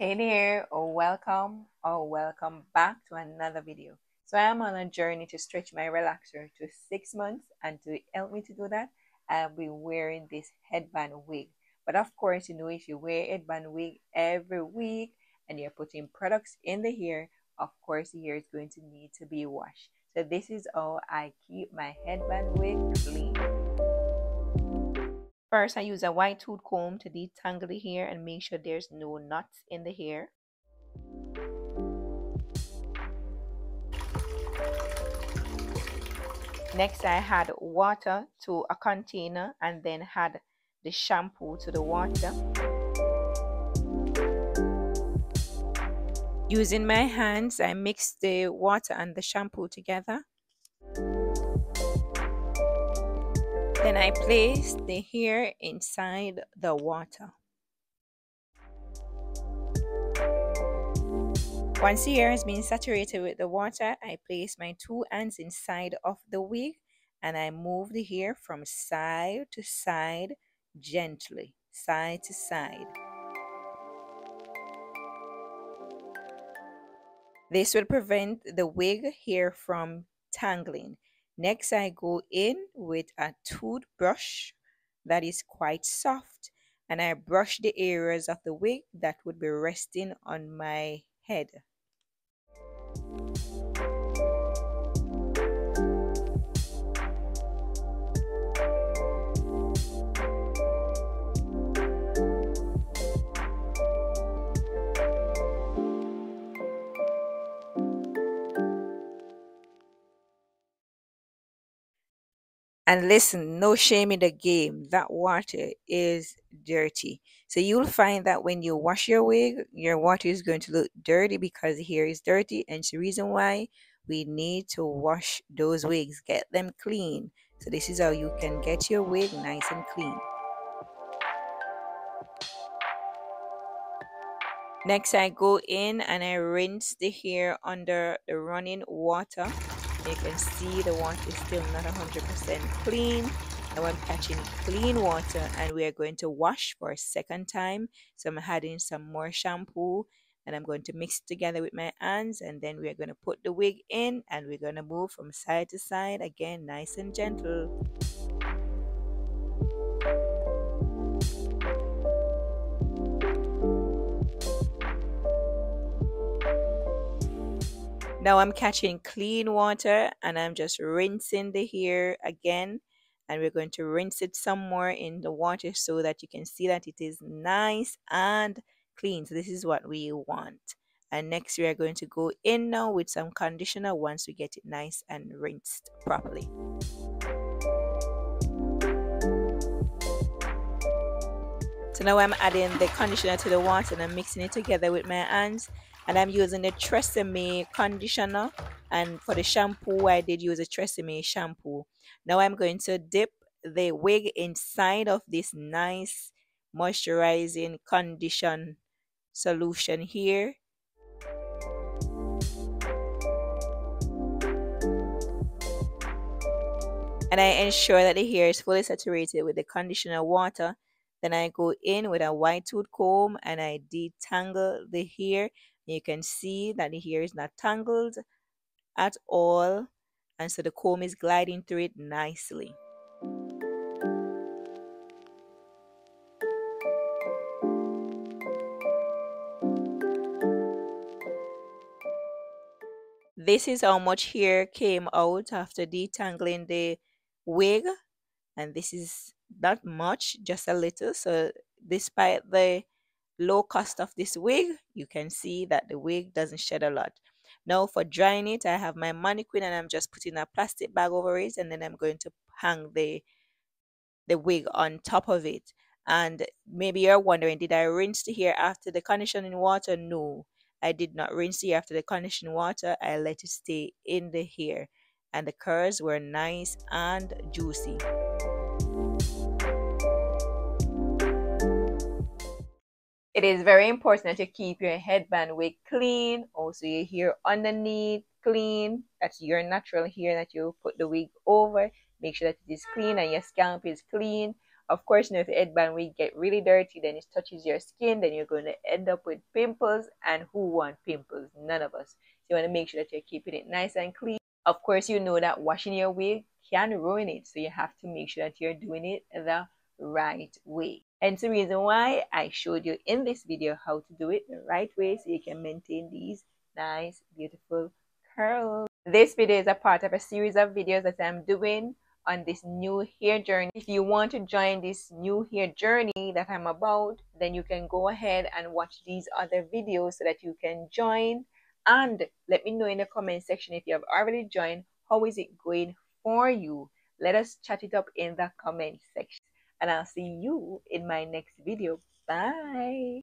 Hey there, or welcome back to another video. So I am on a journey to stretch my relaxer to 6 months, and to help me to do that, I'll be wearing this headband wig. But of course, if you wear headband wig every week and you're putting products in the hair, of course the hair is going to need to be washed. So this is how I keep my headband wig clean. First, I use a white tooth comb to detangle the hair and make sure there's no knots in the hair. Next, I add water to a container and then add the shampoo to the water. Using my hands, I mix the water and the shampoo together. Then I place the hair inside the water. Once the hair has been saturated with the water, I place my two hands inside of the wig and I move the hair from side to side gently, side to side. This will prevent the wig hair from tangling. Next, I go in with a toothbrush that is quite soft and I brush the areas of the wig that would be resting on my head. And listen, no shame in the game. That water is dirty. So you'll find that when you wash your wig, your water is going to look dirty because the hair is dirty. And it's the reason why we need to wash those wigs, get them clean. So this is how you can get your wig nice and clean. Next, I go in and I rinse the hair under the running water. You can see the water is still not 100% clean. Now I'm catching clean water and we are going to wash for a second time. So I'm adding some more shampoo and I'm going to mix it together with my hands, and then we're going to put the wig in and we're going to move from side to side again, nice and gentle. Now I'm catching clean water and I'm just rinsing the hair again, and we're going to rinse it some more in the water so that you can see that it is nice and clean. So this is what we want. And next we are going to go in now with some conditioner once we get it nice and rinsed properly. So now I'm adding the conditioner to the water and I'm mixing it together with my hands. And I'm using the Tresemme conditioner, and for the shampoo I did use a Tresemme shampoo. Now I'm going to dip the wig inside of this nice moisturizing condition solution here. And I ensure that the hair is fully saturated with the conditioner water. Then I go in with a white tooth comb and I detangle the hair. You can see that the hair is not tangled at all, and so the comb is gliding through it nicely. This is how much hair came out after detangling the wig, and this is not much, just a little. So despite the low cost of this wig, you can see that the wig doesn't shed a lot. Now for drying it, I have my mannequin and I'm just putting a plastic bag over it, and then I'm going to hang the wig on top of it. And maybe you're wondering, did I rinse the hair after the conditioning water? No, I did not rinse the hair after the conditioning water. I let it stay in the hair and the curls were nice and juicy. It is very important that you keep your headband wig clean, also your hair underneath clean. That's your natural hair that you put the wig over. Make sure that it is clean and your scalp is clean. Of course, you know, if the headband wig get really dirty, then it touches your skin, then you're going to end up with pimples. And who want pimples? None of us. So you want to make sure that you're keeping it nice and clean. Of course, you know that washing your wig can ruin it. So you have to make sure that you're doing it the right way. And the reason why I showed you in this video how to do it the right way so you can maintain these nice, beautiful curls. This video is a part of a series of videos that I'm doing on this new hair journey. If you want to join this new hair journey that I'm about, then you can go ahead and watch these other videos so that you can join. And let me know in the comment section if you have already joined, how is it going for you? Let us chat it up in the comment section. And I'll see you in my next video. Bye.